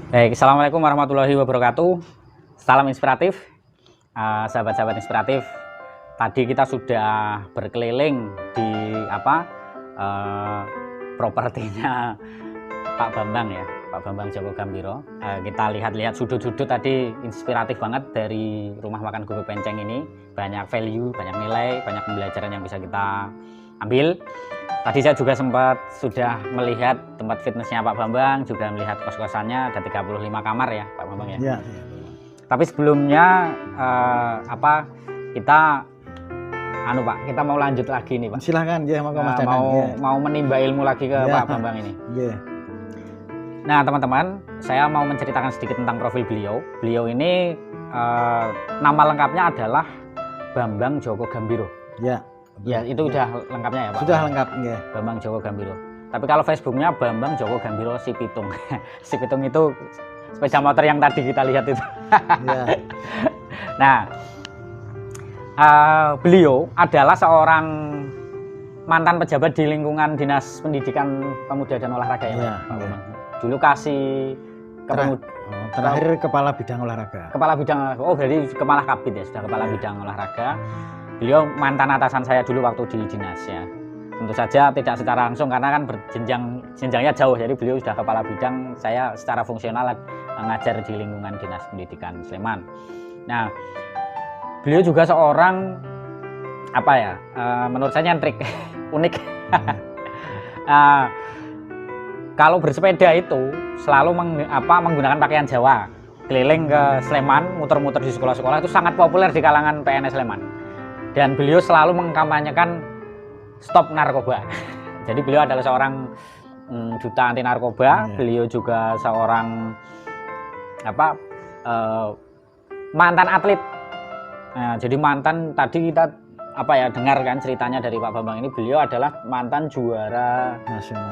Baik, assalamualaikum warahmatullahi wabarakatuh. Salam inspiratif, sahabat-sahabat inspiratif. Tadi kita sudah berkeliling di propertinya Pak Bambang ya, Pak Bambang Joko Gambiro. Kita lihat-lihat sudut-sudut tadi inspiratif banget dari rumah makan Gubuk Penceng ini. Banyak value, banyak nilai, banyak pembelajaran yang bisa kita ambil. Tadi saya juga sudah melihat tempat fitnessnya Pak Bambang, juga melihat kos-kosannya ada 35 kamar ya Pak Bambang ya. Ya. Tapi sebelumnya kita Pak, kita mau lanjut lagi nih Pak. Silahkan ya, Mas Danang. Mau menimba ilmu lagi ke Pak Bambang ini. Nah teman-teman, saya mau menceritakan sedikit tentang profil beliau. Beliau ini nama lengkapnya adalah Bambang Joko Gambiro. Ya, itu udah lengkapnya ya Pak? Sudah lengkap, ya. Bambang Joko Gambiro. Tapi kalau Facebooknya Bambang Joko Gambiro Si Pitung. Si Pitung itu sepeda motor yang tadi kita lihat itu. Ya. Nah, beliau adalah seorang mantan pejabat di lingkungan Dinas Pendidikan Pemuda dan Olahraga ya Pak Bambang. Dulu kasih terakhir Kepala Bidang Olahraga. Kepala Bidang Olahraga. Oh, berarti Kepala Kabid ya, sudah Kepala Bidang Olahraga. Beliau mantan atasan saya dulu waktu di dinas ya. Tentu saja tidak secara langsung karena kan jenjangnya jauh. Jadi beliau sudah kepala bidang, saya secara fungsional mengajar di lingkungan Dinas Pendidikan Sleman. Nah, beliau juga seorang menurut saya nyentrik, unik. Kalau bersepeda itu selalu menggunakan pakaian Jawa, keliling ke Sleman, muter-muter di sekolah-sekolah, itu sangat populer di kalangan PNS Sleman. Dan beliau selalu mengkampanyekan stop narkoba. Jadi beliau adalah seorang duta anti narkoba. Beliau juga seorang mantan atlet. Nah, jadi mantan tadi kita dengar kan ceritanya dari Pak Bambang ini, beliau adalah mantan juara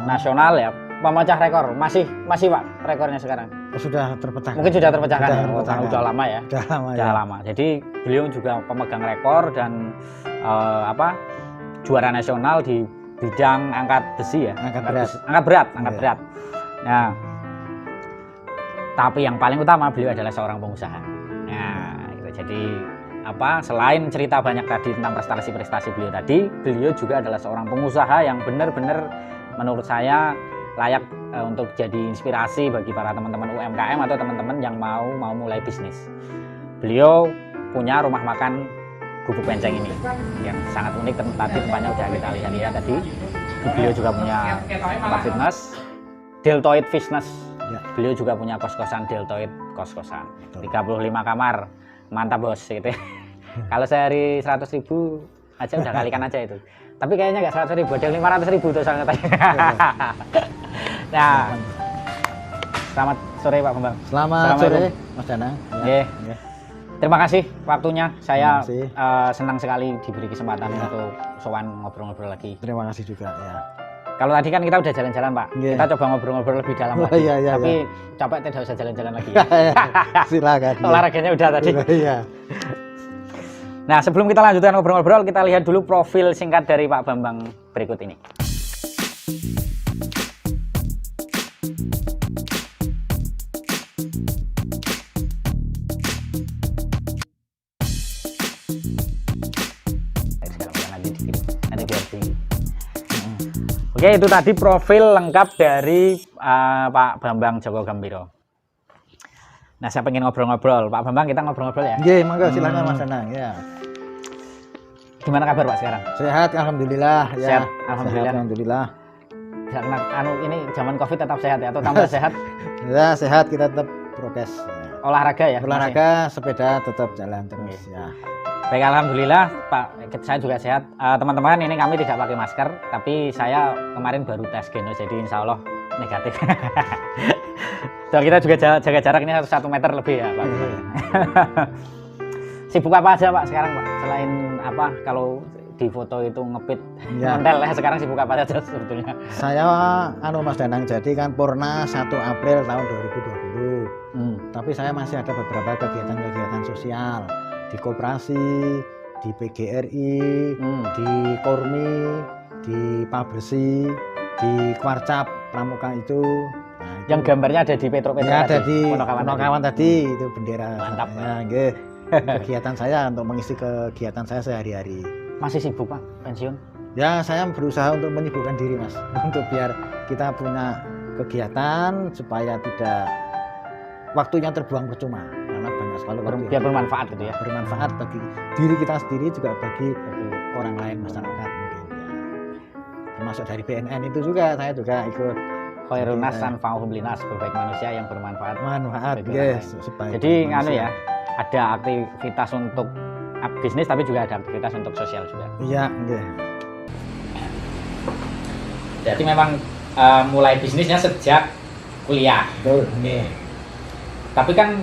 nasional ya, pemecah rekor. Masih Pak rekornya sekarang? Sudah terpecahkan. Mungkin sudah terpecahkan. Udah lama ya. Udah lama. Jadi beliau juga pemegang rekor dan juara nasional di bidang angkat besi ya. Angkat berat. Nah, tapi yang paling utama beliau adalah seorang pengusaha. Nah, gitu. Jadi selain cerita banyak tadi tentang prestasi-prestasi beliau tadi, beliau juga adalah seorang pengusaha yang benar-benar menurut saya layak untuk jadi inspirasi bagi para teman-teman UMKM atau teman-teman yang mau mulai bisnis. Beliau punya rumah makan Gubuk Penceng ini yang sangat unik. Tadi tempatnya udah kita lihat ya tadi. Beliau juga punya tempat fitness, Deltoid Fitness. Beliau juga punya kos-kosan Deltoid kos-kosan. 35 kamar. Mantap bos gitu. Kalau sehari 100.000 aja udah kalikan aja itu. Tapi kayaknya nggak 100.000, ada 500.000 tuh saya katanya. Nah, selamat sore Pak Bambang. Selamat sore Mas Danang. Terima kasih waktunya. Saya senang sekali diberi kesempatan untuk sowan ngobrol-ngobrol lagi. Terima kasih juga ya. Kalau tadi kan kita udah jalan-jalan Pak, kita coba ngobrol-ngobrol lebih dalam lagi. Tapi capek tidak usah jalan-jalan lagi. Silakan. Olahraganya udah tadi. Nah, sebelum kita lanjutkan ngobrol-ngobrol, kita lihat dulu profil singkat dari Pak Bambang berikut ini. Oke, itu tadi profil lengkap dari Pak Bambang Joko Gambiro. Nah, saya pengen ngobrol-ngobrol. Pak Bambang, kita ngobrol-ngobrol ya? Iya, monggo silakan Mas Danang ya. Gimana kabar Pak sekarang? Sehat, alhamdulillah ya. Sehat, alhamdulillah. Alhamdulillah. Ya, ini zaman Covid tetap sehat ya atau tambah sehat? Ya, sehat, kita tetap prokes. Ya. Olahraga ya? Olahraga, sepeda tetap jalan terus ya. Baik, alhamdulillah Pak, saya juga sehat. Teman-teman, ini kami tidak pakai masker, tapi saya kemarin baru tes genos, jadi insya Allah negatif. So, kita juga jaga jarak ini 1 meter lebih ya Pak. Sibuk apa aja Pak sekarang Pak? Selain kalau di foto itu ngepit montel ya, sekarang sibuk apa aja sebetulnya? Saya Mas Danang, jadi kan Purna 1 April tahun 2020. Tapi saya masih ada beberapa kegiatan-kegiatan sosial di koperasi, di PGRI, di Kormi, di Pabresi, di Kwarcap Pramuka itu. Nah, Yang gambarnya ada di Petro Ya, ada di Ponokawan Ponokawan tadi itu bendera. Mantap, Ya, nggih. Kegiatan saya untuk mengisi kegiatan saya sehari-hari. Masih sibuk Pak, pensiun? Ya, saya berusaha untuk menyibukkan diri Mas, untuk biar kita punya kegiatan supaya tidak waktunya terbuang percuma, karena banyak sekali waktu Biar bermanfaat gitu ya. bermanfaat bagi diri kita sendiri juga bagi orang lain masyarakat mungkin ya. Termasuk dari BNN itu juga saya juga ikut Khairun nas Jadi, tanfa'uhum linas, berbaik manusia yang bermanfaat. manfaat bagi orang guys lain. supaya Jadi nganu manusia. ya, ada aktivitas untuk bisnis tapi juga ada aktivitas untuk sosial juga. Iya, nggih. Jadi memang mulai bisnisnya sejak kuliah. Betul. Tapi kan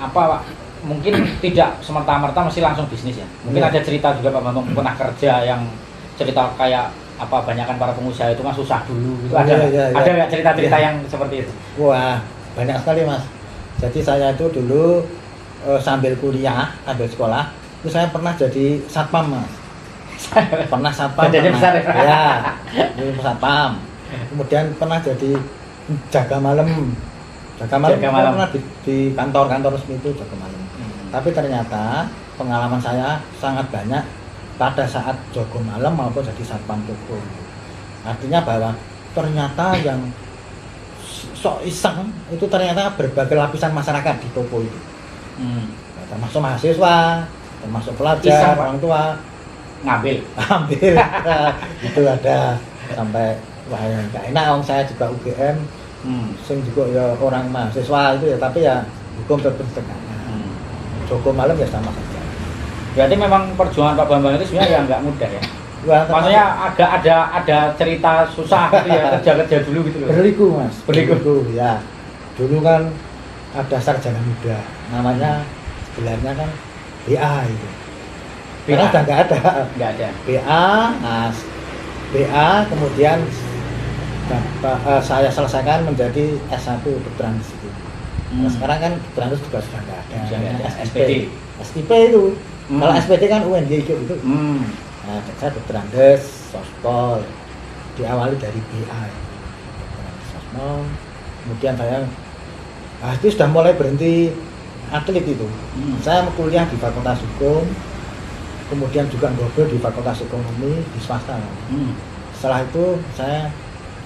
apa Pak, mungkin tidak semerta-merta mesti langsung bisnis ya. Mungkin Iya. ada cerita juga Pak Bambang pernah kerja yang cerita kayak apa banyakan para pengusaha itu kan susah dulu gitu. Ada Iya, nggak? iya, Ada iya. nggak cerita-cerita Iya. yang seperti itu? Wah, banyak sekali Mas. Jadi saya itu dulu sambil kuliah, sambil sekolah, itu saya pernah jadi satpam Mas. Pernah satpam. Badannya pernah. besar ya? Ya, itu satpam. Kemudian pernah jadi jaga malam. Jaga malam, Jaga saya malam. pernah di kantor-kantor resmi itu jaga malam. Tapi ternyata pengalaman saya sangat banyak pada saat jaga malam maupun jadi satpam toko. Artinya bahwa ternyata yang sok iseng itu ternyata berbagai lapisan masyarakat di toko itu. Termasuk mahasiswa, termasuk pelajar, Iseng, Pak. orang tua, Ngambil. ambil itu ada sampai wah ya nggak enak om saya juga UGM sing juga ya orang mahasiswa itu ya tapi ya hukum tetap tegaknya Joko malam ya sama saja. Berarti memang perjuangan Pak Bambang itu sebenarnya ya nggak mudah ya. Wah, Maksudnya ada cerita susah gitu ya, kerja dulu gitu loh. berliku mas, Berliku. ya. Dulu kan ada sarjana muda, namanya gelarnya kan BA itu. Karena BA? udah nggak ada. Nggak ada. BA, nah, BA kemudian saya selesaikan menjadi S1 kedokteran di situ. Nah, sekarang kan kedokteran juga sudah nggak ada. Sudah nggak ada. Namanya SPD. SIP itu. Kalau SPD kan UNY itu. Nah, saya dokter Andes, sospol, diawali dari BA, sospol, kemudian saya, itu sudah mulai berhenti atlet itu. Saya kuliah di Fakultas Hukum, kemudian juga double di Fakultas Ekonomi di swasta. Setelah itu saya,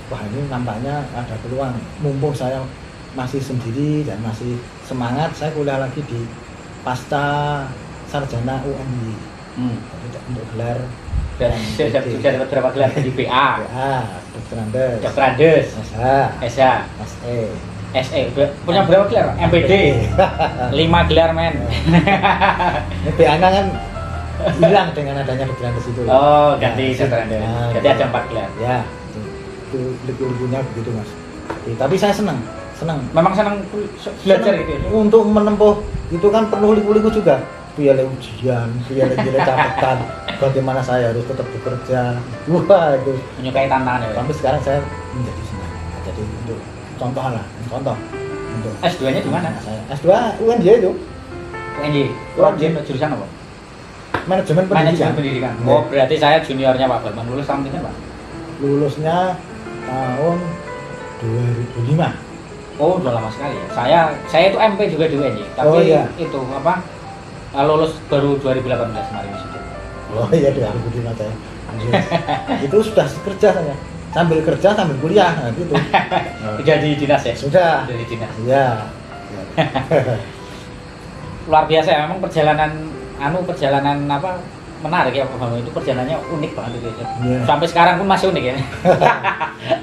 wah ini nampaknya ada peluang, mumpung saya masih sendiri dan masih semangat, saya kuliah lagi di Pasca Sarjana UNY. Untuk gelar Dan sudah dapat berapa gelar di BA, dokter Andes, Dokter Andes, SH, SH, SE, SE. Punya berapa gelar? MPD. 5 gelar men. Ini BA-nya kan hilang dengan adanya dokter Andes itu. Oh, ganti Dokter Andes. Nah, Jadi ada 4 gelar. Ya, itu liku-likunya begitu mas. Tapi saya senang. Memang senang belajar gitu ya. Untuk menempuh itu kan perlu liku-liku juga. Biar ujian, biar catatan, bagaimana saya harus tetap bekerja. Wah itu. Menyukai tantangan ya. Sampai sekarang saya menjadi senang. Jadi untuk contoh untuk S2-nya di mana? saya S2 UNJ itu UNY. UNY jurusan apa? manajemen pendidikan. Pendidikan. Oh, berarti saya juniornya Pak Bambang. Lulus tahun ini Pak? Lulusnya tahun 2005. Oh, udah lama sekali ya. Saya itu MP juga di UNY, tapi Oh, iya. itu apa? Lulus baru 2018 kemarin wisuda. Oh iya 2005 saya. Itu sudah kerja saya. Sambil kerja sambil kuliah nah, gitu. Jadi dinas ya? Sudah. Jadi dinas. Iya. Luar biasa ya, memang perjalanan apa menarik ya Pak Bambang, itu perjalanannya unik banget itu ya. Iya. Sampai sekarang pun masih unik ya.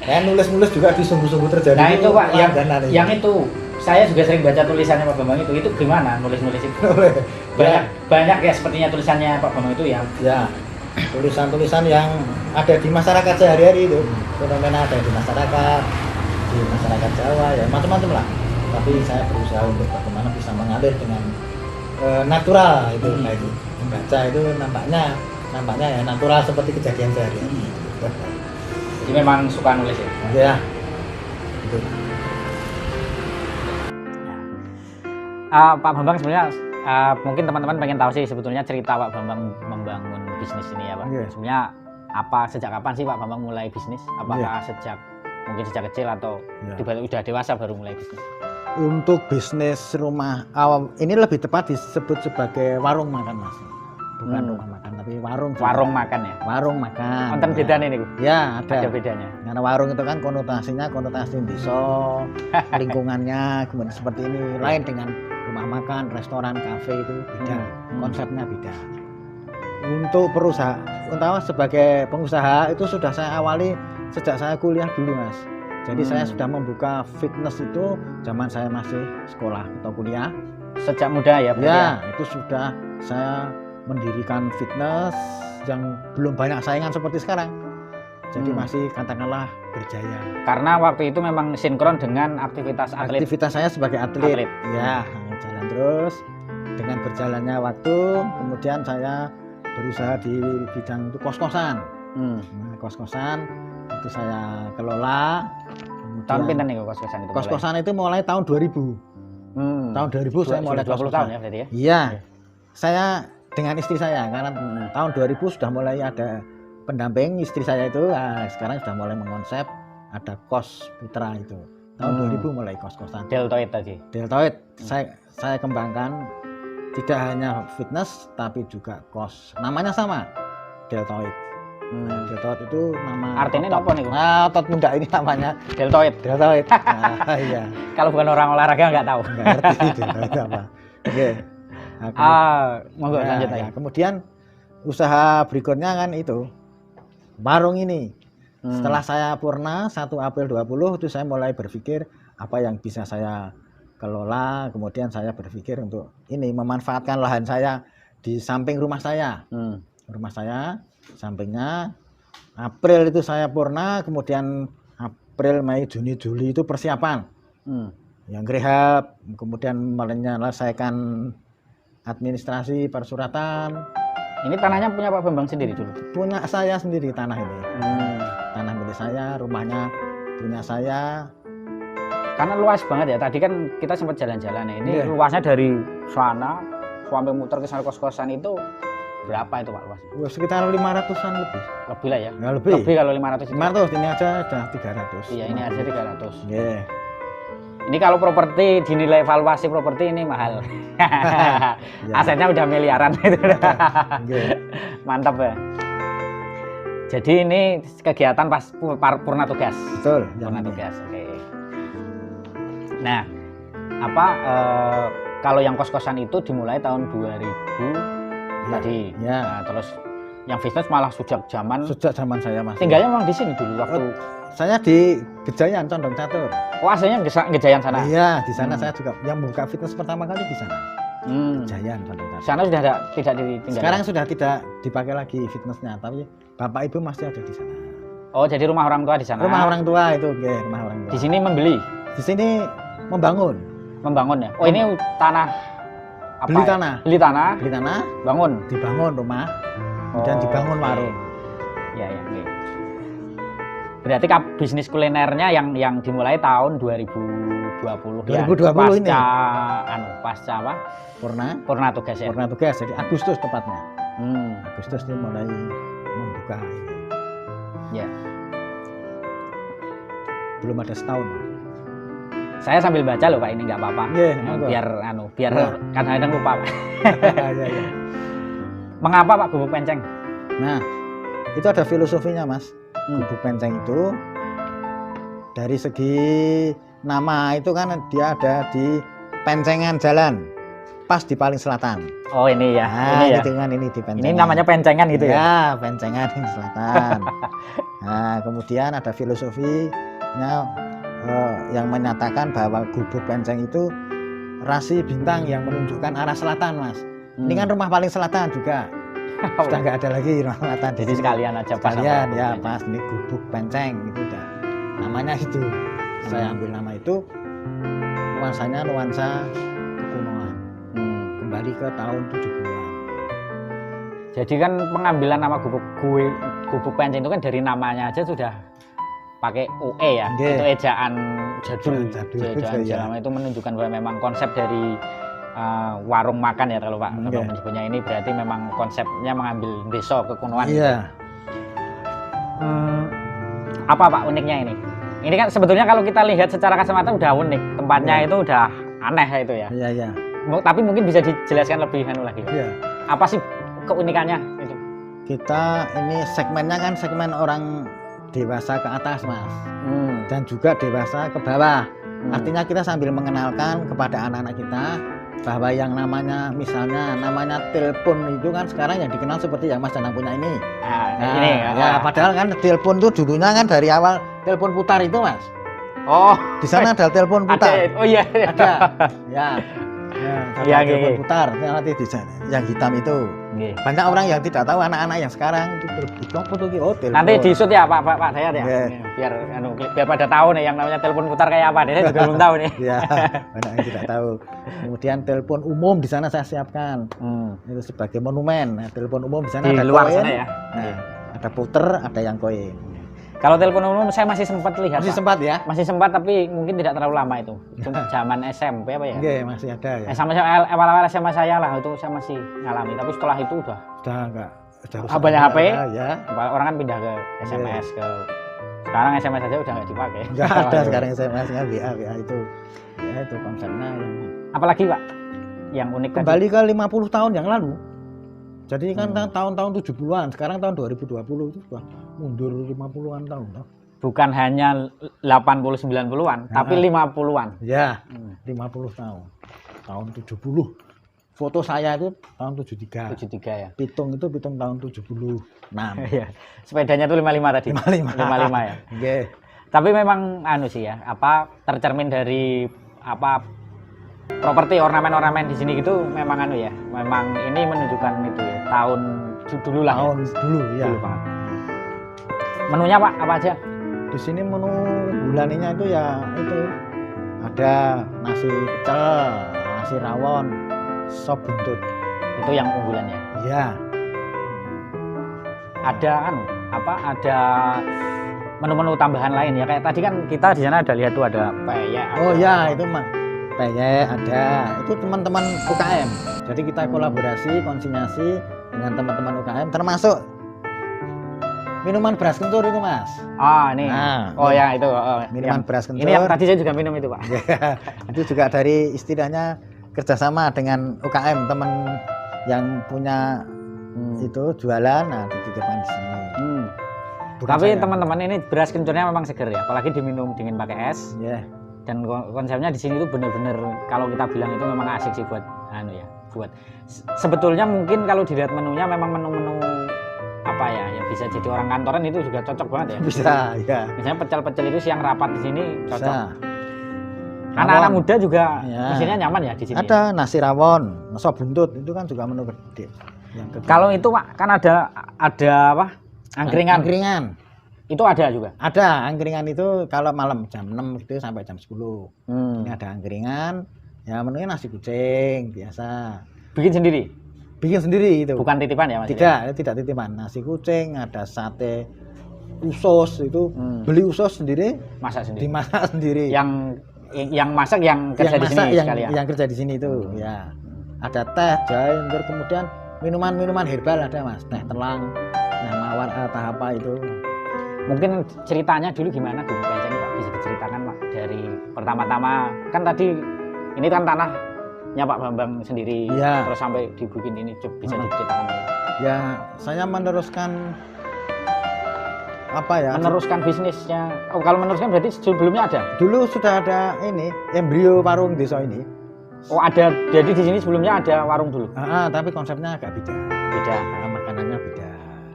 Saya nulis juga di sungguh-sungguh terjadi. Nah itu Pak, langganan yang itu saya juga sering baca tulisannya Pak Bambang itu gimana nulis-nulis itu? Banyak ya sepertinya tulisannya Pak Bambang itu yang ya tulisan-tulisan yang ada di masyarakat sehari-hari itu, fenomena ada di masyarakat Jawa ya macam-macam lah. Tapi saya berusaha untuk bagaimana bisa mengalir dengan natural itu kayak gitu. Membaca itu nampaknya ya natural seperti kejadian sehari-hari. Jadi memang suka nulis ya. Ya. Gitu. Pak Bambang sebenarnya mungkin teman-teman pengen tahu sih sebetulnya cerita Pak Bambang membangun bisnis ini ya Pak. Iya. Sebenarnya sejak kapan sih Pak Bambang mulai bisnis? Apakah sejak Mungkin sejak kecil atau Ya. tiba-tiba udah dewasa baru mulai bisnis? Untuk bisnis rumah awam ini lebih tepat disebut sebagai warung makan Mas. Bukan rumah makan tapi warung. Warung makan ya? Warung makan. Konten ya. bedanya nih, Ya, ada bedanya. Karena warung itu kan konotasinya konotasi desa, lingkungannya kemudian seperti ini. Lain dengan rumah makan, restoran, kafe itu beda. Konsepnya beda. Untuk perusahaan, utama sebagai pengusaha itu sudah saya awali sejak saya kuliah dulu Mas. Jadi saya sudah membuka fitness itu zaman saya masih sekolah atau kuliah. Sejak muda ya? Ya, itu sudah saya mendirikan fitness yang belum banyak saingan seperti sekarang. Jadi masih katakanlah berjaya. Karena waktu itu memang sinkron dengan aktivitas atlet. Aktivitas saya sebagai atlet. Ya, jalan terus. Dengan berjalannya waktu, kemudian saya berusaha di bidang itu kos-kosan. Nah, kos-kosan itu saya kelola. Tahun pinten nih kos-kosan itu? Kos-kosan itu mulai tahun 2000. Tahun 2000 saya mulai 20 tahun ya berarti ya? Iya. Saya dengan istri saya karena tahun 2000 sudah mulai ada pendamping istri saya itu. Nah, sekarang sudah mulai mengonsep ada kos putra itu. Tahun 2000 mulai kos-kosan. Deltoid tadi. Deltoid saya kembangkan tidak hanya fitness tapi juga kos. Namanya sama. Deltoid. Deltoid itu nama artinya apa nih? Nah, otot pundak ini namanya deltoid. Deltoid. Nah, iya. Kalau bukan orang olahraga nggak tahu. Nggak ngerti deltoid apa. Oke. Monggo lanjut Ya, kemudian usaha berikutnya kan itu warung ini. Setelah saya purna 1 April 20 itu saya mulai berpikir apa yang bisa saya kelola. Kemudian saya berpikir untuk ini memanfaatkan lahan saya di samping rumah saya. Rumah saya sampingnya April itu saya purna, kemudian April, Mei, Juni, Juli itu persiapan. Yang rehab, kemudian menyelesaikan administrasi persuratan. Ini tanahnya punya Pak Bambang sendiri dulu? Punya saya sendiri tanah ini. Tanah milik saya, rumahnya punya saya. Karena luas banget ya. Tadi kan kita sempat jalan-jalan ya. Ini luasnya dari sana sampai muter ke sana kos-kosan itu berapa itu Pak luas? Sekitar 500-an lebih. Lebih lah ya? Nggak lebih. Lebih kalau 500 itu. 500, ini aja udah 300. Iya, ini aja 300. Yeah. Ini kalau properti dinilai valuasi properti ini mahal. Asetnya udah miliaran itu. Mantap ya. Jadi ini kegiatan pas purna tugas. Betul. Purna tugas. Oke. Nah, kalau yang kos-kosan itu dimulai tahun 2000 tadi. Ya. Nah, terus yang bisnis malah sejak zaman saya Mas. Tinggalnya memang di sini dulu waktu. Saya di Gejayan Condong Catur. Oh, aslinya Gejayan sana. Iya, di sana saya juga yang buka fitness pertama kali di sana. Gejayan Condong Catur. Sana sudah tidak ditinggal. Sekarang sudah tidak dipakai lagi fitnessnya, tapi bapak ibu masih ada di sana. Oh, jadi rumah orang tua di sana. Rumah orang tua itu, rumah orang tua. Di sini membeli. Di sini membangun. Membangun ya. Oh, ini tanah. Beli tanah. Beli tanah. Beli tanah. Bangun. Dibangun rumah. Kemudian dibangun warung. Ya. Berarti bisnis kulinernya yang dimulai tahun 2020 ya. 2020 ini. Pasca apa? Purna tugas ya. Purna tugas, jadi Agustus tepatnya. Agustus ini mulai membuka ini. Ya. Belum ada setahun. Saya sambil baca loh Pak, ini nggak apa-apa. Biar kadang-kadang lupa Pak. Ya. Mengapa Pak gubuk penceng? Nah, itu ada filosofinya Mas. Gubuk penceng itu dari segi nama itu kan dia ada di pencengan jalan, pas di paling selatan. Oh ini ya. Nah, ini gitu kan ini di pencengan. Ini namanya pencengan gitu ya? Ya, pencengan di selatan. Nah, kemudian ada filosofinya yang menyatakan bahwa gubuk penceng itu rasi bintang yang menunjukkan arah selatan Mas. Ini kan rumah paling selatan juga. Sudah nggak ada lagi rumah selatan. Jadi sekalian aja pas. Sekalian ya pas ini gubuk penceng itu udah namanya itu. Saya ambil nama itu nuansanya nuansa kekunoan. Kembali ke tahun 70-an. Jadi kan pengambilan nama gubuk penceng itu kan dari namanya aja sudah pakai UE ya. Itu ejaan jadul. Ejaan lama itu menunjukkan bahwa memang konsep dari warung makan ya kalau Pak menyebutnya ini berarti memang konsepnya mengambil desa kekunoan. Iya. Apa Pak uniknya ini? Ini kan sebetulnya kalau kita lihat secara kasat udah unik, tempatnya itu udah aneh itu ya. Iya, iya. Tapi mungkin bisa dijelaskan lebih lagi. Iya. Apa sih keunikannya itu? Kita ini segmennya kan segmen orang dewasa ke atas, Mas. Dan juga dewasa ke bawah. Artinya kita sambil mengenalkan kepada anak-anak kita bahwa yang namanya misalnya namanya telepon itu kan sekarang yang dikenal seperti yang Mas Danang punya ini. Nah, ini ya, padahal kan telepon itu dulunya kan dari awal telepon putar itu, Mas. Oh, di sana ada telepon putar. Ada, oh iya, ada. Ya. Ya, telepon putar nanti di sana yang hitam itu. Banyak orang yang tidak tahu, anak-anak yang sekarang itu telepon. Nanti disut ya Pak Dayat ya. Biar pada tahu nih yang namanya telepon putar kayak apa. Dia juga belum tahu nih. Ya, banyak yang tidak tahu. Kemudian telepon umum di sana saya siapkan. Itu sebagai monumen. Nah, telepon umum di sana di ada luar koin. Sana ya. Nah, ada puter, ada yang koin. Kalau telepon umum saya masih sempat lihat. Masih sempat ya? Masih sempat tapi mungkin tidak terlalu lama itu. Zaman SMP apa ya? Iya, masih ada ya. Sama awal-awal SMA saya lah itu saya masih ngalami. Tapi setelah itu udah enggak. Banyak HP. Ya. Orang kan pindah ke SMS ke sekarang SMS aja udah nggak dipakai. Enggak ada sekarang SMS-nya WA itu. Ya itu konsepnya yang. Apalagi Pak yang unik kembali ke 50 tahun yang lalu. Jadi kan tahun-tahun 70-an, sekarang tahun 2020 itu sudah mundur 50-an tahun. Bukan hanya 80 90-an, tapi 50-an. Ya, 50 tahun. Tahun 70. Foto saya itu tahun 73. 73 ya. Pitung tahun 76. Iya. Sepedanya itu 55 tadi. 55 ya. Oke. Tapi memang sih ya, tercermin dari properti ornamen-ornamen di sini gitu memang ya. Memang ini menunjukkan itu ya, tahun dulu lah. Tahun dulu ya. Dulu banget. Menunya Pak apa aja? Di sini menu bulannya itu ya itu ada nasi pecel, nasi rawon, sop buntut. Itu yang unggulannya. Iya. Ada ada menu-menu tambahan lain ya, kayak tadi kan kita di sana ada lihat tuh ada peyek. Oh ya, itu mah peyek ada. Itu teman-teman UKM. Jadi kita kolaborasi, konsinyasi dengan teman-teman UKM termasuk minuman beras kencur itu, Mas. Ini. Nah, ya itu. Minuman beras kencur. Ini yang tadi saya juga minum itu, Pak. Itu juga dari istilahnya kerjasama dengan UKM, teman yang punya itu jualan, nah dititipkan di sini. Tapi teman-teman ini beras kencurnya memang seger ya, apalagi diminum dingin pakai es. Yeah. Dan konsepnya di sini itu benar-benar kalau kita bilang itu memang asik sih buat sebetulnya mungkin kalau dilihat menunya memang menu-menu yang bisa jadi orang kantoran itu juga cocok banget ya. Bisa, ya. Misalnya pecel-pecel itu siang rapat di sini cocok. Anak-anak muda juga mestinya nyaman ya di sini. Ada nasi rawon, sop buntut itu kan juga menu gede. Kalau itu Pak kan ada angkringan. Angkringan. Itu ada juga? Ada, angkringan itu kalau malam jam 6 gitu sampai jam 10. Ini ada angkringan, ya menunya nasi kucing biasa. Bikin sendiri? Bikin sendiri itu. Bukan titipan ya Mas? Tidak titipan. Nasi kucing, ada sate usus itu. Beli usus sendiri, masak sendiri. Dimasak sendiri. Yang masak yang kerja di sini sekalian. Yang kerja di sini itu, ya. Ada teh, jahe, kemudian minuman-minuman herbal ada, Mas. Teh telang, mawar apa itu. Mungkin ceritanya dulu gimana dulu Pak bisa diceritakan Pak dari pertama-tama kan tadi ini kan tanahnya Pak Bambang sendiri terus sampai dibikin ini bisa diceritakan ya. Saya meneruskan meneruskan bisnisnya. Kalau meneruskan berarti sebelumnya ada? Dulu sudah ada ini embrio warung desa ini. Ada, jadi di sini sebelumnya ada warung dulu. Tapi konsepnya agak beda.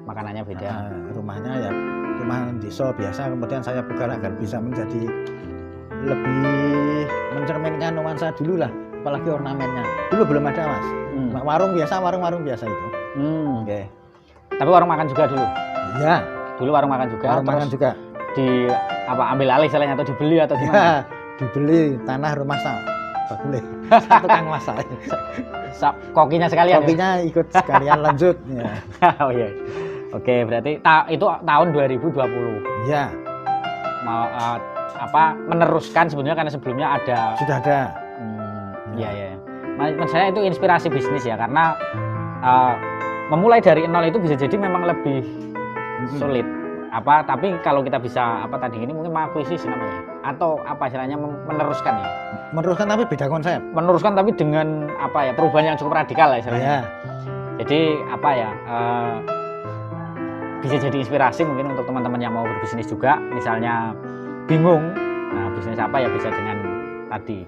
Makanannya beda. Rumahnya ya rumah desa biasa, kemudian saya buka agar bisa menjadi lebih mencerminkan nuansa dulu lah, apalagi ornamennya. Dulu belum ada, Mas. Warung biasa itu. Okay. Tapi warung makan juga dulu? Iya. Dulu warung makan juga. Warung makan juga. Ambil alih istilahnya atau dibeli atau gimana? Dibeli tanah rumah boleh. Tukang masak. Kokinya sekalian. Kokinya ikut sekalian lanjut. Ya. Oh iya. Oke, berarti itu tahun 2020. Iya. Meneruskan sebenarnya karena sebelumnya ada. Sudah ada. Iya. Menurut saya itu inspirasi bisnis ya, karena memulai dari nol itu bisa jadi memang lebih sulit. tapi kalau kita bisa tadi ini mungkin mengakuisisi namanya atau apa istilahnya meneruskan ya. Meneruskan tapi beda konsep. Meneruskan tapi dengan perubahan yang cukup radikal lah istilahnya. Ya. Jadi bisa jadi inspirasi mungkin untuk teman-teman yang mau berbisnis juga, misalnya bingung, nah bisnis apa ya bisa dengan tadi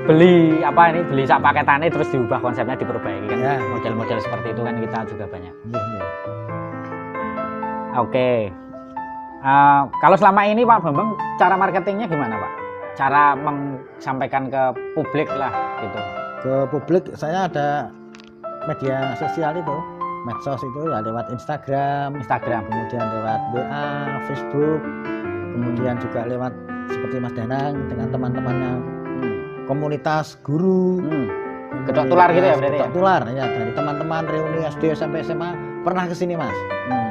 beli sak paketannya terus diubah konsepnya diperbaiki kan, model-model seperti itu kan kita juga banyak. Oke. Kalau selama ini Pak Bambang cara marketingnya gimana Pak? Cara menyampaikan ke publik lah gitu. Ke publik saya ada media sosial itu, medsos itu ya lewat Instagram, kemudian lewat WA, Facebook, kemudian juga lewat seperti Mas Danang dengan teman-temannya komunitas guru. Ketok tular gitu ya berarti ya? Ketok tular ya, dari teman-teman reuni SD SMP SMA pernah kesini Mas.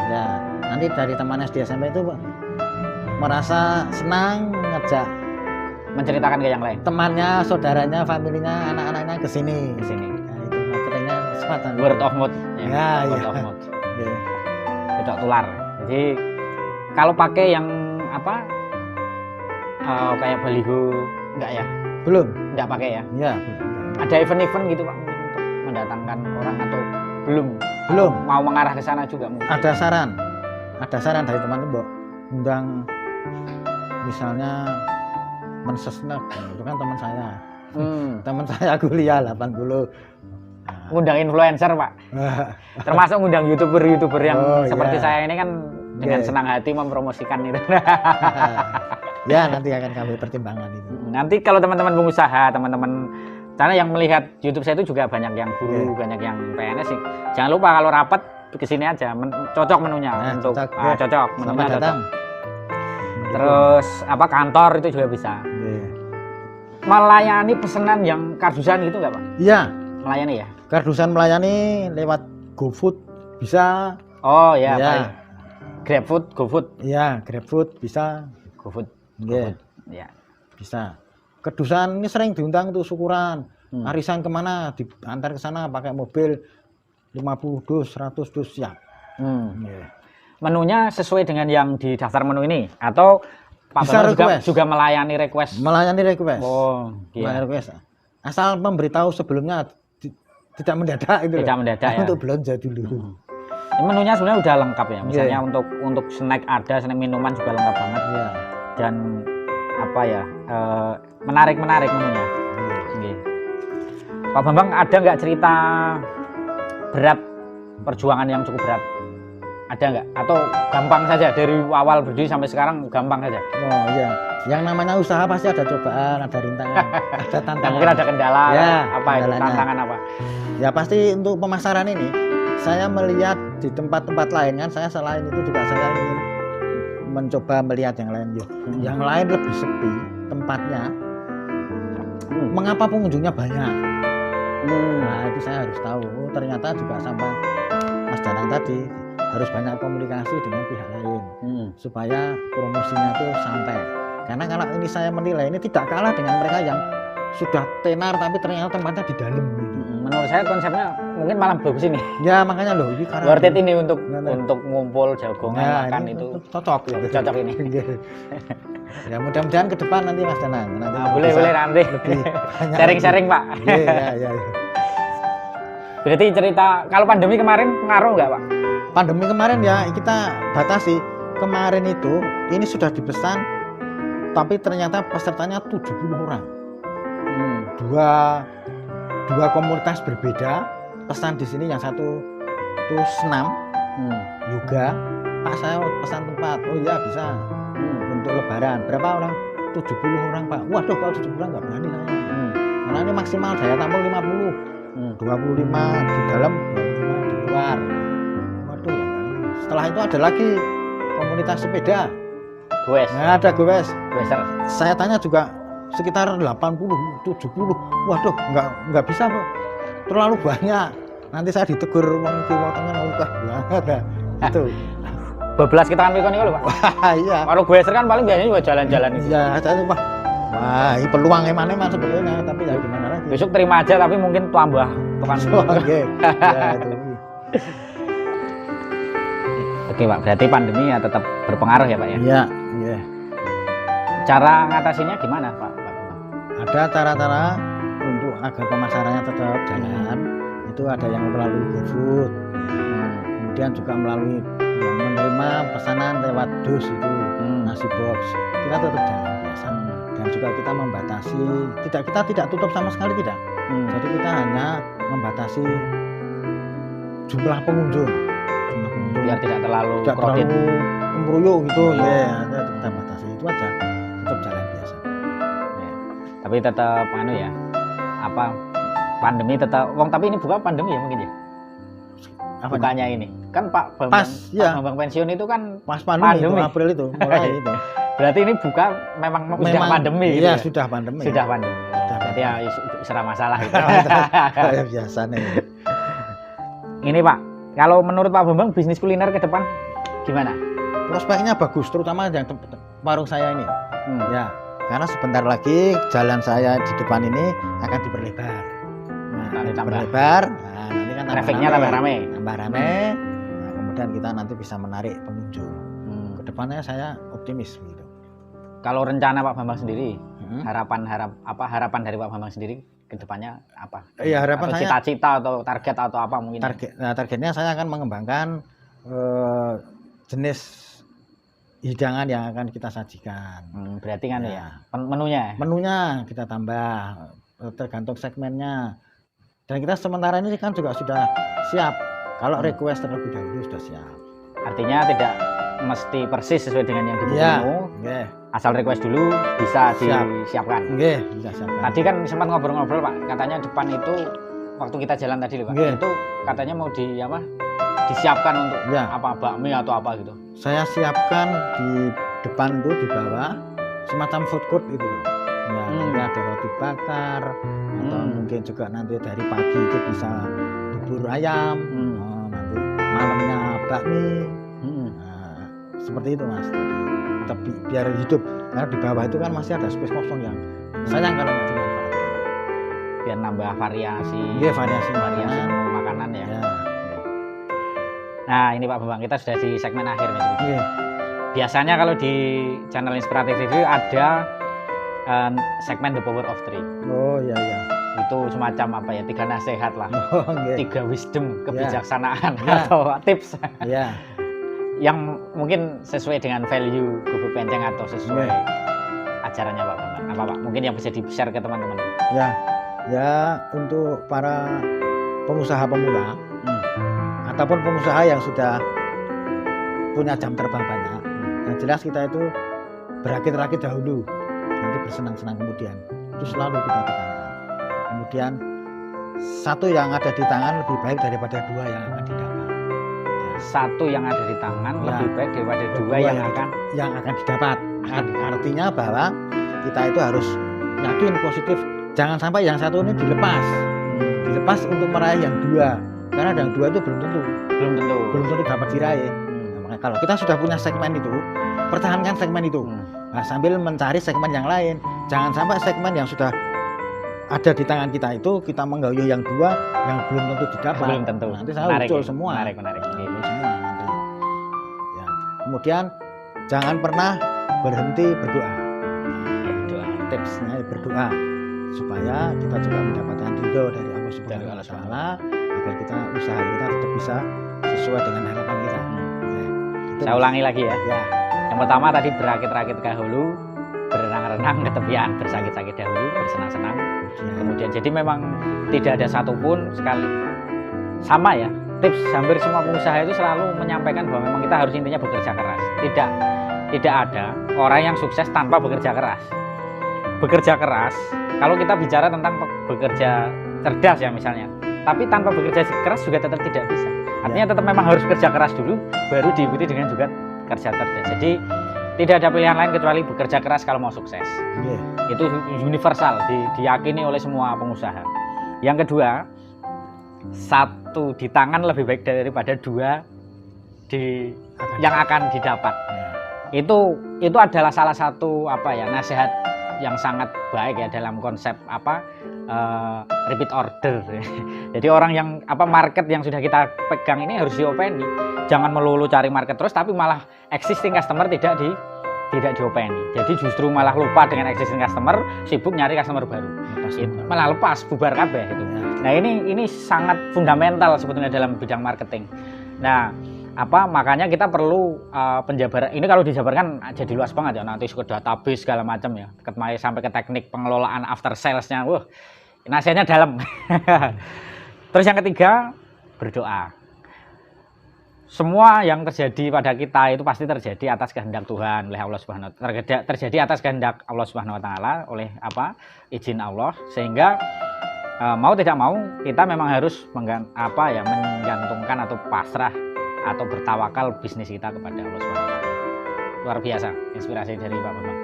Ya, nanti dari teman SD SMP itu merasa senang ngajak menceritakan ke yang lain. Temannya, saudaranya, familinya, anak-anaknya ke sini. Nah, itu marketingnya kesempatan. Word of mouth. Word of mouth. Ketok tular. Jadi kalau pakai yang kayak baliho enggak ya? Belum. Enggak pakai ya? Iya. Ada event-event gitu Pak mungkin untuk mendatangkan orang atau belum? Belum. Mau mengarah ke sana juga mungkin. Ada saran dari teman-teman, undang misalnya Mensesnek, itu kan teman saya. Teman saya kuliah 80. Ngundang influencer Pak. Termasuk ngundang youtuber yang seperti saya ini kan dengan senang hati mempromosikan itu. Ya nanti akan kami pertimbangkan itu. Nanti kalau teman-teman pengusaha, teman-teman karena yang melihat YouTube saya itu juga banyak yang guru, banyak yang PNS sih. Jangan lupa kalau rapat kesini aja, cocok menunya untuk cocok menunya cocok. Terus kantor itu juga bisa. Melayani pesanan yang kardusan gitu nggak Pak? Iya. Melayani ya? Kardusan melayani lewat GoFood bisa. Oh ya. GrabFood. Iya, GrabFood bisa. GoFood. Ya. Bisa. Kardusan ini sering diundang tuh syukuran. Arisan kemana? Diantar ke sana pakai mobil 50 dus, 100 dus ya. Menunya sesuai dengan yang di daftar menu ini atau Pak Bambang juga melayani request? Melayani request. Oh, iya. Melayani request. Asal memberitahu sebelumnya tidak mendadak itu. Tidak mendadak ya. Untuk belanja dulu. Menunya sebenarnya udah lengkap ya. Misalnya untuk snack ada, snack minuman juga lengkap banget. Dan menarik menunya. Pak Bambang ada nggak cerita berat, perjuangan yang cukup berat? Ada nggak? Atau gampang saja dari awal berdiri sampai sekarang gampang saja? Oh iya, yang namanya usaha pasti ada cobaan, ada rintangan, ada tantangan. Mungkin ada kendala, kendalanya. tantangan apa? Ya pasti untuk pemasaran ini, saya melihat di tempat-tempat lain kan, saya selain itu juga saya ingin mencoba melihat yang lain. Yang lain lebih sepi tempatnya. Mengapa pengunjungnya banyak? Nah itu saya harus tahu. Ternyata juga sama Mas Danang tadi harus banyak komunikasi dengan pihak lain supaya promosinya itu sampai. Karena kalau ini saya menilai ini tidak kalah dengan mereka yang sudah tenar tapi ternyata tempatnya di dalam gitu. Menurut saya konsepnya mungkin malah bagus ini. Ya makanya loh ini karena worth it ini untuk ngumpul jagongan makan itu cocok gitu. Cocok ini. Ya mudah-mudahan ke depan nanti Mas Danang boleh nanti sharing-sharing Pak. Iya. Berarti cerita kalau pandemi kemarin pengaruh nggak Pak? Pandemi kemarin ya kita batasi. Kemarin itu ini sudah dipesan tapi ternyata pesertanya 70 orang. Dua komunitas berbeda pesan di sini, yang satu itu senam yoga. Pak saya pesan tempat. Oh iya bisa. Untuk lebaran berapa orang? 70 orang Pak. Waduh kalau 70 orang nggak berani saya. Karena ini maksimal daya tampung 50. 25 di dalam, 25 di luar. Waduh ya. Setelah itu ada lagi komunitas sepeda. Goes. Nah, ada goes. Goeser. Saya tanya juga sekitar 80, 70. Waduh, nggak bisa, Pak. Terlalu banyak. Nanti saya ditegur wong Jawa Tengah ukah banget. Itu. Bablas kita kan pikir niku lho, Pak. Wah, iya. Kalau goeser kan paling biasanya juga jalan-jalan itu. Iya, saya Pak. Wah, ini peluang emang sebetulnya, tapi ya gimana lagi. Besok terima aja tapi mungkin tambah tekan. Oke. Ya itu. Oke Pak, berarti pandemi ya tetap berpengaruh ya Pak ya? Iya, iya. Cara ngatasinya gimana Pak? Ada cara-cara untuk agar pemasarannya tetap jalan. Itu ada yang melalui GoFood, kemudian juga melalui yang menerima pesanan lewat dus itu, nasi box. Kita tetap jalan biasa. Dan juga kita membatasi, kita tidak tutup sama sekali tidak. Jadi kita hanya membatasi jumlah pengunjung. Biar tidak terlalu kemruyuk gitu. Ya, kita batasi itu aja. Tetap jalan biasa. Ya. Tapi tetap ya, pandemi tetap. Tapi ini bukan pandemi ya mungkin ya. Bukannya ini kan Pak Bambang, Pak Bambang pensiun itu kan pas pandemi. Itu, April itu mulai itu. Berarti ini bukan memang sudah pandemi. Iya, gitu sudah pandemi. Sudah pandemi. Berarti ya serah masalah itu. Biasa nih. Ini Pak, kalau menurut Pak Bambang bisnis kuliner ke depan gimana? Prospeknya bagus, terutama yang warung saya ini. Ya, karena sebentar lagi jalan saya di depan ini akan diperlebar. Diperlebar. Nah, nanti kan trafficnya tambah rame. Nah, kemudian kita nanti bisa menarik pengunjung. Kedepannya saya optimis gitu. Kalau rencana Pak Bambang sendiri, harapan dari Pak Bambang sendiri ke depannya apa? Iya, harapan saya cita-cita atau target atau apa mungkin? Targetnya saya akan mengembangkan jenis hidangan yang akan kita sajikan. Berarti kan ya menunya kita tambah tergantung segmennya. Dan kita sementara ini kan juga sudah siap. Kalau request terlebih dahulu sudah siap. Artinya tidak mesti persis sesuai dengan yang dibutuhmu. Asal request dulu bisa disiapkan. Bisa siapkan. Tadi kan sempat ngobrol-ngobrol Pak, katanya depan itu waktu kita jalan tadi Pak, itu katanya mau disiapkan untuk bakmi atau apa gitu. Saya siapkan di depan itu di bawah semacam food court itu. Ya, nanti ada roti bakar atau mungkin juga nanti dari pagi itu bisa bubur ayam, nanti malamnya bakmi. Seperti itu Mas. Tapi biar hidup, karena di bawah itu kan masih ada space kosong yang sayang kalau nggak dimanfaatkan. Biar nambah variasi. Variasi makanan ya. Nah ini Pak Bambang, kita sudah di segmen akhir nih. Biasanya kalau di channel Inspiratif Review ada segmen The Power of Three. Oh iya. Itu semacam 3 nasihat lah. 3 wisdom, kebijaksanaan atau tips. Yang mungkin sesuai dengan value Gubuk Penceng atau sesuai ajarannya Pak Bambang. Apa Pak? Mungkin yang bisa di-share ke teman-teman. Ya untuk para pengusaha pemula ataupun pengusaha yang sudah punya jam terbang banyak. Yang jelas kita itu berakit-rakit dahulu, nanti bersenang-senang kemudian. Itu selalu kita tekankan. Kemudian satu yang ada di tangan lebih baik daripada 2 yang akan didapat. Satu yang ada di tangan lebih baik daripada 2 yang akan didapat. Artinya bahwa kita itu harus yakin positif, jangan sampai yang satu ini dilepas untuk meraih yang 2, karena yang 2 itu belum tentu dapat diraih. Nah, kalau kita sudah punya segmen itu, pertahankan segmen itu. Nah, sambil mencari segmen yang lain, jangan sampai segmen yang sudah ada di tangan kita itu kita menggayuh yang 2 yang belum tentu didapat. Belum tentu. Nanti saya ucul semua. Menarik. Semua nanti. Ya. Kemudian jangan pernah berhenti berdoa. Tipsnya berdoa supaya kita juga mendapatkan ridho dari Allah Subhanahu wa taala agar usaha kita tetap bisa sesuai dengan harapan kita. Saya ulangi lagi ya. Yang pertama tadi berakit-rakit dahulu, berenang-renang ke tepian, bersakit-sakit dahulu, bersenang-senang. Kemudian jadi memang tidak ada satupun sekali sama ya. Tips hampir semua pengusaha itu selalu menyampaikan bahwa memang kita harus intinya bekerja keras. Tidak ada orang yang sukses tanpa bekerja keras. Bekerja keras, kalau kita bicara tentang bekerja cerdas ya misalnya, tapi tanpa bekerja keras juga tetap tidak bisa. Artinya tetap memang harus kerja keras dulu, baru diikuti dengan juga kerja cerdas. Jadi tidak ada pilihan lain kecuali bekerja keras kalau mau sukses. Itu universal, diyakini oleh semua pengusaha. Yang kedua, 1 di tangan lebih baik daripada 2 yang akan didapat. Itu adalah salah satu nasihat yang sangat baik ya dalam konsep repeat order. Jadi orang yang market yang sudah kita pegang ini harus diopeni. Jangan melulu cari market terus, tapi malah existing customer tidak diopeni. Jadi justru malah lupa dengan existing customer, sibuk nyari customer baru. Malah lepas, bubar kabeh itu. Nah, ini sangat fundamental sebetulnya dalam bidang marketing. Nah, makanya kita perlu penjabaran. Ini kalau dijabarkan jadi luas banget ya, nanti ke database segala macam ya, sampai ke teknik pengelolaan after sales-nya. Wah, nasihatnya dalam. Terus yang ketiga, berdoa. Semua yang terjadi pada kita itu pasti terjadi atas kehendak Tuhan oleh Allah Subhanahu wa taala. Terjadi atas kehendak Allah Subhanahu wa taala oleh izin Allah, sehingga mau tidak mau kita memang harus menggantungkan atau pasrah atau bertawakal bisnis kita kepada Allah Subhanahu wa taala. Luar biasa inspirasi dari Pak Bambang.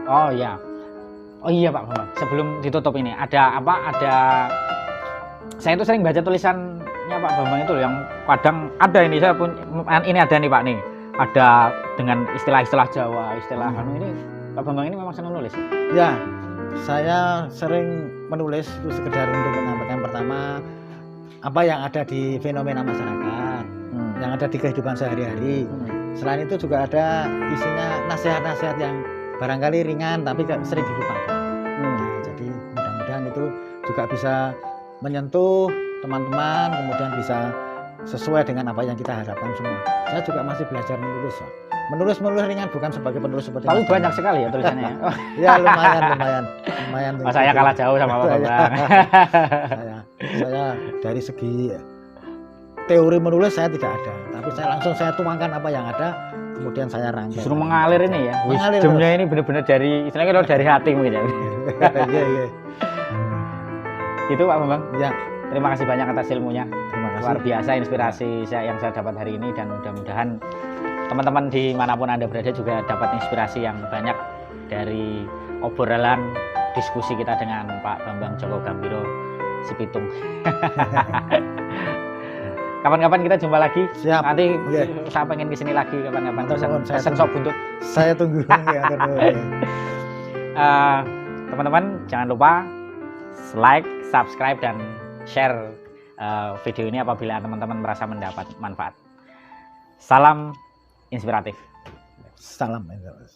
Oh iya Pak Bambang, sebelum ditutup ini ada saya itu sering baca tulisannya Pak Bambang itu yang kadang ada ini, saya pun ini ada nih Pak nih, ada dengan istilah-istilah Jawa, ini Pak Bambang ini memang senang nulis ya. Saya sering menulis itu sekedar untuk menyampaikan pertama apa yang ada di fenomena masyarakat, yang ada di kehidupan sehari-hari. Selain itu juga ada isinya nasihat-nasihat yang barangkali ringan tapi sering dilupakan. Nah, jadi mudah-mudahan itu juga bisa menyentuh teman-teman, kemudian bisa sesuai dengan apa yang kita harapkan semua. Saya juga masih belajar menulis ya. Menulis ringan, bukan sebagai penulis seperti tapi banyak sekali ya tulisannya. Ya lumayan. Saya kalah jauh sama Pak Bambang. saya dari segi teori menulis saya tidak ada, tapi saya tuangkan apa yang ada, kemudian saya rangkai. Justru mengalir ini ya. Wisdomnya ini benar-benar dari istilahnya dari hati mungkin ya. Iya. Itu Pak Bambang. Ya. Terima kasih banyak atas ilmunya. Terima kasih. Luar biasa inspirasi yang saya dapat hari ini, dan mudah-mudahan teman-teman dimanapun Anda berada juga dapat inspirasi yang banyak dari obrolan diskusi kita dengan Pak Bambang Joko Gambiro Sipitung. Kapan-kapan kita jumpa lagi. Siap. Nanti saya pengen kesini lagi kapan-kapan. Pesen sop buntut. Saya tunggu. Teman-teman jangan lupa like, subscribe, dan share video ini apabila teman-teman merasa mendapat manfaat. Salam inspiratif. Salam inspiratif.